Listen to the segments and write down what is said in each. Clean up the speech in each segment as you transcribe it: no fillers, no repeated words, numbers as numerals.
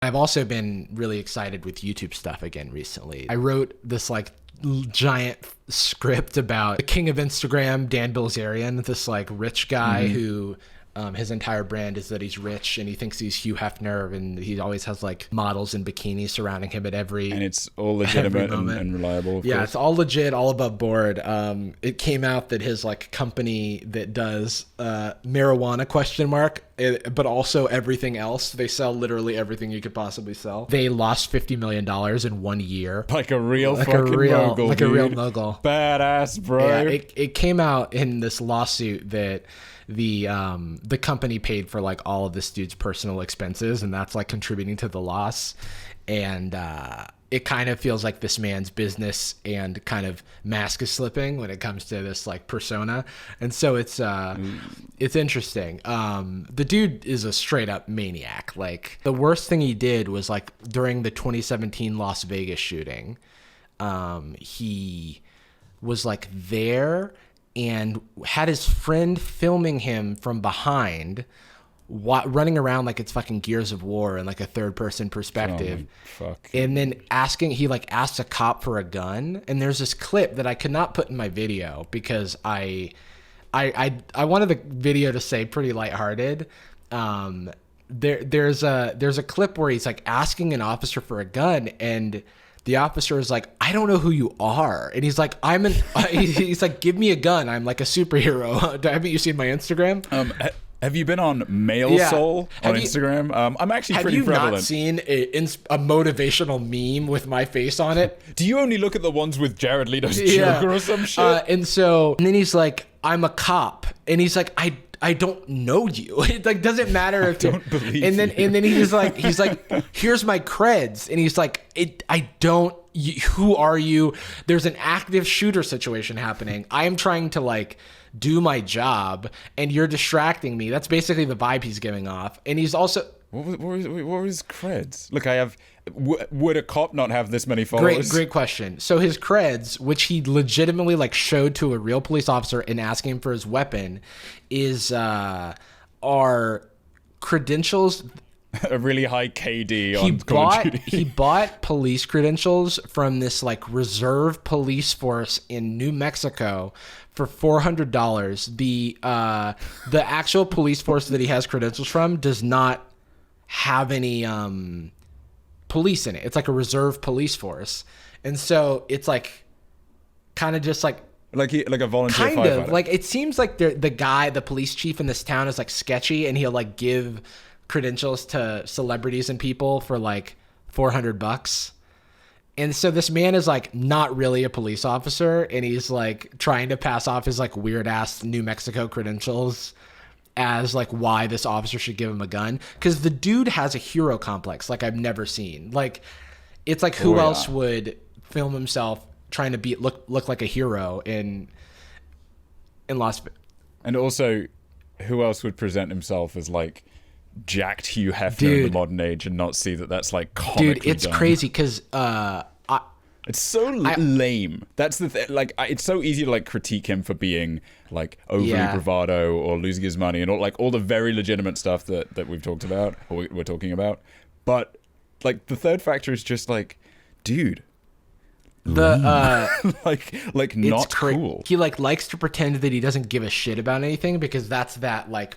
I've also been really excited with YouTube stuff again recently. I wrote this like giant script about the king of Instagram, Dan Bilzerian, this like rich guy who his entire brand is that he's rich and he thinks he's Hugh Hefner, and he always has like models in bikinis surrounding him at every and it's all legitimate and reliable. Of course. It's all legit, all above board. It came out that his like company that does marijuana but also everything else. They sell literally everything you could possibly sell. They lost $50 million in 1 year. Like a real fucking mogul, like dude. A real mogul. Badass, bro. Yeah, it came out in this lawsuit that the company paid for like all of this dude's personal expenses, and that's like contributing to the loss. And it kind of feels like this man's business and kind of mask is slipping when it comes to this like persona. And so it's interesting. The dude is a straight up maniac. Like the worst thing he did was like during the 2017 Las Vegas shooting, he was like there and had his friend filming him from behind, running around like it's fucking Gears of War in like a third person perspective. And then he like asked a cop for a gun. And there's this clip that I could not put in my video because I wanted the video to say pretty lighthearted. There's a clip where he's like asking an officer for a gun, and the officer is like, I don't know who you are. And he's like, he's like, give me a gun. I'm like a superhero. Haven't you seen my Instagram? Have you been on Male Soul on Instagram? I'm actually pretty prevalent. Have you not seen a motivational meme with my face on it? Do you only look at the ones with Jared Leto's Joker or some shit? And then he's like, I'm a cop. And he's like, I don't know you. It like doesn't matter if I don't believe and then you. And then he's like, here's my creds. And he's like, who are you? There's an active shooter situation happening. I am trying to like do my job and you're distracting me. That's basically the vibe he's giving off. And he's also what were his creds? Look, would a cop not have this many followers? Great question. So his creds, which he legitimately like showed to a real police officer and asking him for his weapon, are credentials. A really high KD on Call of Duty. He bought police credentials from this like reserve police force in New Mexico for $400. The actual police force that he has credentials from does not have any police in it. It's like a reserve police force, and so it's like kind of just like a volunteer kind firefighter. of like it seems like the police chief in this town is like sketchy, and he'll like give credentials to celebrities and people for like $400. And so this man is like not really a police officer, and he's like trying to pass off his like weird ass New Mexico credentials as like why this officer should give him a gun, because the dude has a hero complex like I've never seen. Like it's like who else would film himself trying to look like a hero in Las Vegas? And also, who else would present himself as like jacked Hugh Hefner in the modern age and not see that that's like comically dude, it's done? crazy because it's so lame. That's the thing. Like, it's so easy to like critique him for being like overly bravado or losing his money and all the very legitimate stuff that we've talked about or we're talking about. But like the third factor is just like, dude, like not cool. He like likes to pretend that he doesn't give a shit about anything because that's that like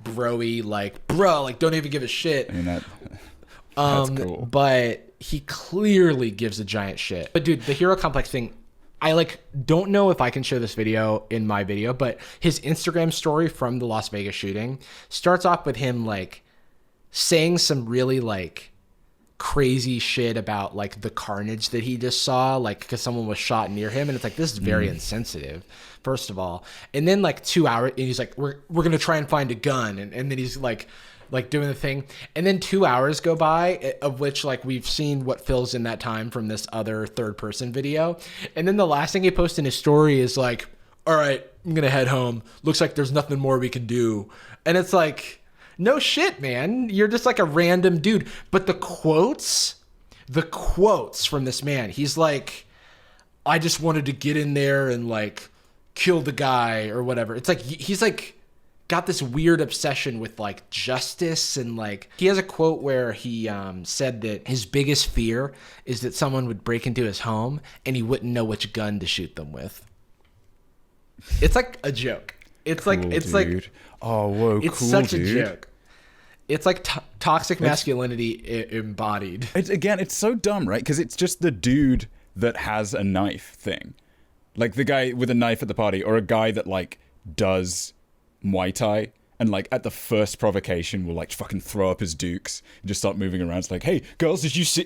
bro-y like bro, like don't even give a shit. I mean that's cool. But he clearly gives a giant shit. But dude, the hero complex thing, I like don't know if I can show this video in my video, but his Instagram story from the Las Vegas shooting starts off with him like saying some really like crazy shit about like the carnage that he just saw, like because someone was shot near him, and it's like, this is very insensitive, first of all. And then like 2 hours, and he's like, we're gonna try and find a gun, and then he's like doing the thing, and then 2 hours go by, of which like we've seen what fills in that time from this other third person video, and then the last thing he posts in his story is like, all right, I'm gonna head home, looks like there's nothing more we can do. And it's like, no shit, man, you're just like a random dude. But the quotes from this man, he's like, I just wanted to get in there and like kill the guy or whatever. It's like he's like got this weird obsession with like justice, and like he has a quote where he said that his biggest fear is that someone would break into his home and he wouldn't know which gun to shoot them with. It's like a joke. It's cool, like it's dude. Like oh whoa, it's cool, such dude. a joke. It's like toxic masculinity embodied. It's so dumb, right? Because it's just the dude that has a knife thing, like the guy with a knife at the party, or a guy that like does Muay Thai and like at the first provocation will like fucking throw up his dukes and just start moving around. It's like, hey girls, did you see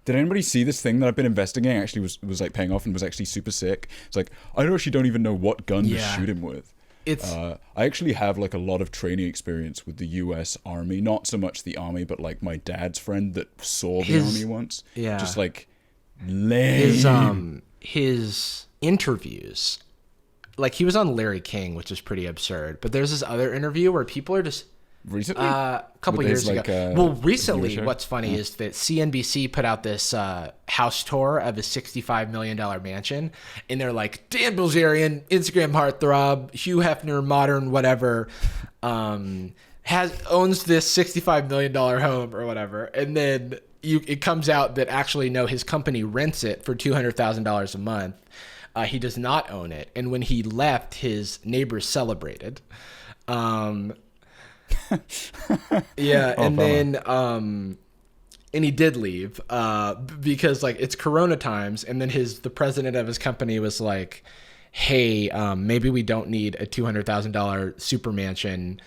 did anybody see this thing that I've been investigating actually was like paying off and was actually super sick? It's like, I actually don't even know what gun to shoot him with. I actually have like a lot of training experience with the US Army, not so much the Army, but like my dad's friend that saw the Army once. Yeah. Just like lame. His interviews, like he was on Larry King, which is pretty absurd, but there's this other interview where people are just recently a couple years ago. Well, recently what's funny is that CNBC put out this house tour of his $65 million mansion, and they're like, Dan Bilzerian, Instagram heartthrob, Hugh Hefner, modern whatever, owns this $65 million home or whatever, and then it comes out that actually no, his company rents it for $200,000 a month. He does not own it, and when he left, his neighbors celebrated. Yeah, and then and he did leave because like it's Corona times, and then the president of his company was like, hey, maybe we don't need a $200,000 super mansion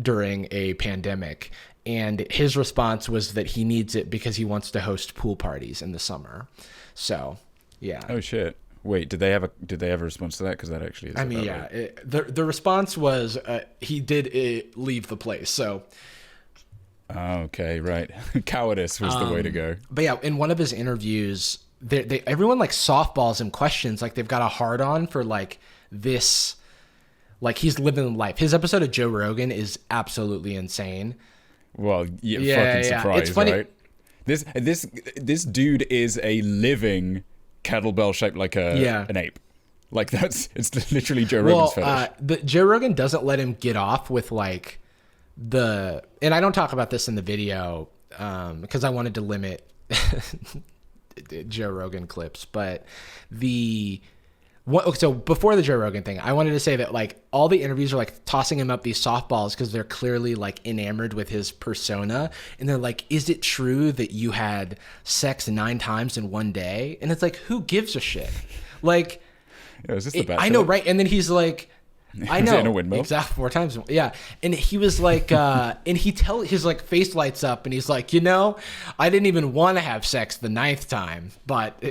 during a pandemic. And his response was that he needs it because he wants to host pool parties in the summer. So yeah. Oh shit. Wait, did they have a response to that? Because that actually is. I mean, yeah. The response was he did leave the place. So. Okay, right. Cowardice was the way to go. But yeah, in one of his interviews, everyone like softballs him questions, like they've got a hard on for like this, like he's living life. His episode of Joe Rogan is absolutely insane. Well, fucking surprise, it's funny. Right? This dude is a living kettlebell shaped like an ape. Like it's literally Joe Rogan's fetish. Joe Rogan doesn't let him get off with like and I don't talk about this in the video because I wanted to limit Joe Rogan clips, but so before the Joe Rogan thing, I wanted to say that like all the interviews are like tossing him up these softballs because they're clearly like enamored with his persona, and they're like, is it true that you had sex 9 times in one day? And it's like, who gives a shit? Like, is this the best? I know, right? And then he's like, I know, in a windmill? Exactly 4 times. Yeah. And he was like, and his like face lights up and he's like, I didn't even want to have sex the 9th time, but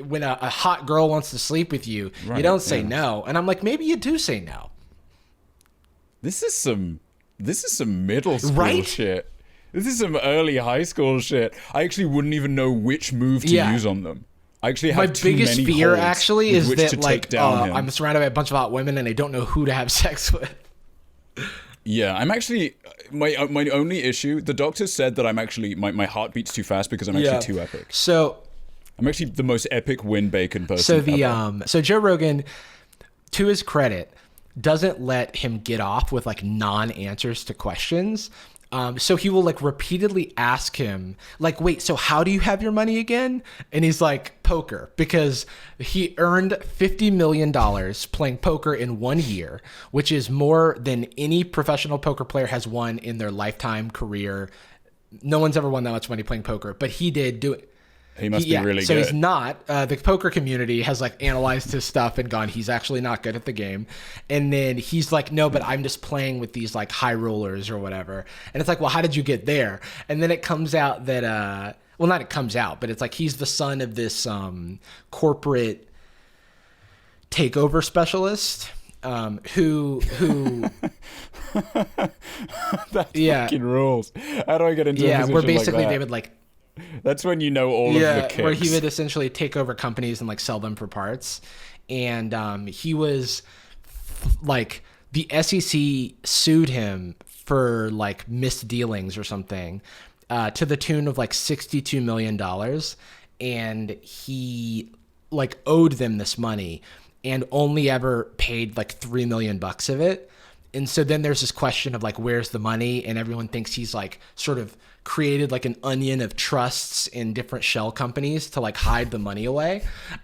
when a hot girl wants to sleep with you, you don't say no. And I'm like, maybe you do say no. This is some middle school shit. This is some early high school shit. I actually wouldn't even know which move to use on them. I actually have my biggest fear actually is that like I'm surrounded by a bunch of hot women and I don't know who to have sex with. Yeah, I'm actually my only issue. The doctor said that I'm actually my heart beats too fast because I'm actually too epic. So I'm actually the most epic win bacon person. So so Joe Rogan, to his credit, doesn't let him get off with like non-answers to questions. So he will like repeatedly ask him like, wait, so how do you have your money again? And he's like, poker, because he earned $50 million playing poker in 1 year, which is more than any professional poker player has won in their lifetime career. No one's ever won that much money playing poker, but he did do it. He must be really good. So he's not. The poker community has like analyzed his stuff and gone, he's actually not good at the game. And then he's like, no, but I'm just playing with these like high rollers or whatever. And it's like, well, how did you get there? And then it comes out that, well, not it comes out, but it's like he's the son of this corporate takeover specialist who that fucking rules. How do I get into a position where basically like that? they would like, that's when you know all of the kicks. Where he would essentially take over companies and like sell them for parts. And he was like, the SEC sued him for like misdealings or something to the tune of like $62 million. And he like owed them this money and only ever paid like $3 million of it. And so then there's this question of like, where's the money? And everyone thinks he's like sort of created like an onion of trusts in different shell companies to like hide the money away.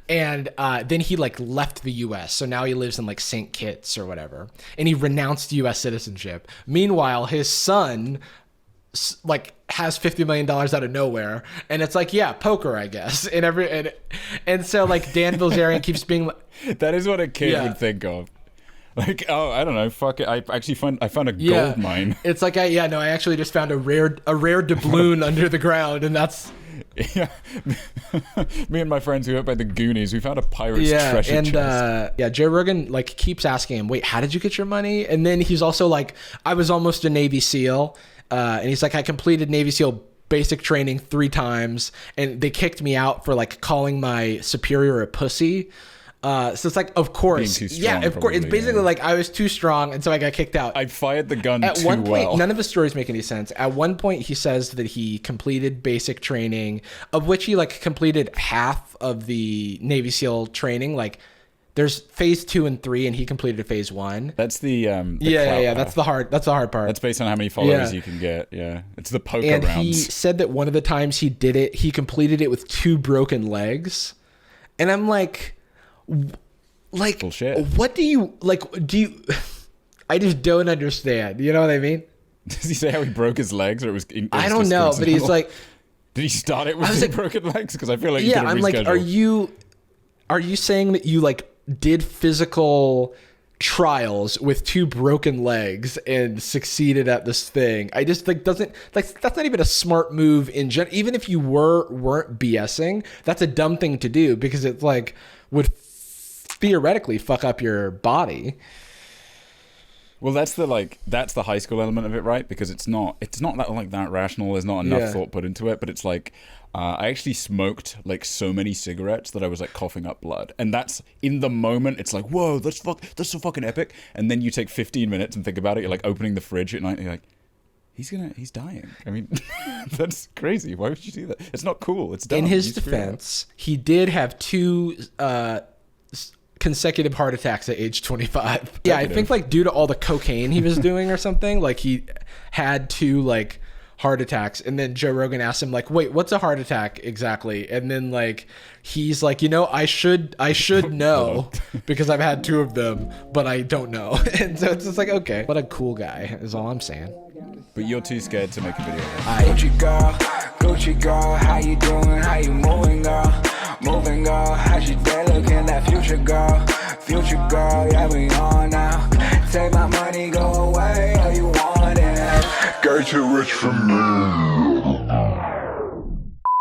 And then he like left the US. So now he lives in like St. Kitts or whatever. And he renounced US citizenship. Meanwhile, his son like has $50 million out of nowhere. And it's like, yeah, poker, I guess. And so like Dan Bilzerian keeps being like, that is what a kid would think of. Like, oh, I don't know, fuck it. I found a gold mine. It's like, I actually just found a rare doubloon under the ground, and that's... Yeah. Me and my friends who went by the Goonies, we found a pirate's treasure chest. Joe Rogan, like, keeps asking him, wait, how did you get your money? And then he's also like, I was almost a Navy SEAL, and he's like, I completed Navy SEAL basic training 3 times, and they kicked me out for, like, calling my superior a pussy. So it's like, of course, being too strong, of course. It's basically like I was too strong, and so I got kicked out. I fired the gun At too one point, well. none of the stories make any sense. At one point, he says that he completed basic training, of which he like completed half of the Navy SEAL training. Like, there's phase 2 and 3, and he completed phase 1. That's the That's the hard part. That's based on how many followers you can get. Yeah, it's the poker and rounds. He said that one of the times he did it, he completed it with 2 broken legs, and I'm like. Like, bullshit. What do you I just don't understand. You know what I mean? Does he say how he broke his legs, or it was? I don't know, but he's like, did he start it with 2 broken legs? Because I feel like I'm like, are you saying that you like did physical trials with 2 broken legs and succeeded at this thing? I just like that's not even a smart move in general. Even if you weren't BSing, that's a dumb thing to do, because it's like would theoretically fuck up your body. Well, that's the high school element of it, right? Because it's not that rational. There's not enough thought put into it. But it's like I actually smoked like so many cigarettes that I was like coughing up blood, and that's in the moment. It's like, whoa, that's so fucking epic. And then you take 15 minutes and think about it. You're like opening the fridge at night. And you're like, he's dying. I mean, that's crazy. Why would you do that? It's not cool. It's dumb. In his defense, he did have 2 consecutive heart attacks at age 25. Yeah, I think like due to all the cocaine he was doing or something, like he had 2 like heart attacks. And then Joe Rogan asked him like, wait, what's a heart attack exactly? And then like he's like, you know, I should know because I've had 2 of them, but I don't know. And so it's just like, okay, what a cool guy is all I'm saying. But you're too scared to make a video. Gucci girl, how you doing? How you moving, girl? Moving, girl. How's your day looking? That future girl, yeah, we on now. Take my money, go away, all you want it. Girl, too rich for me.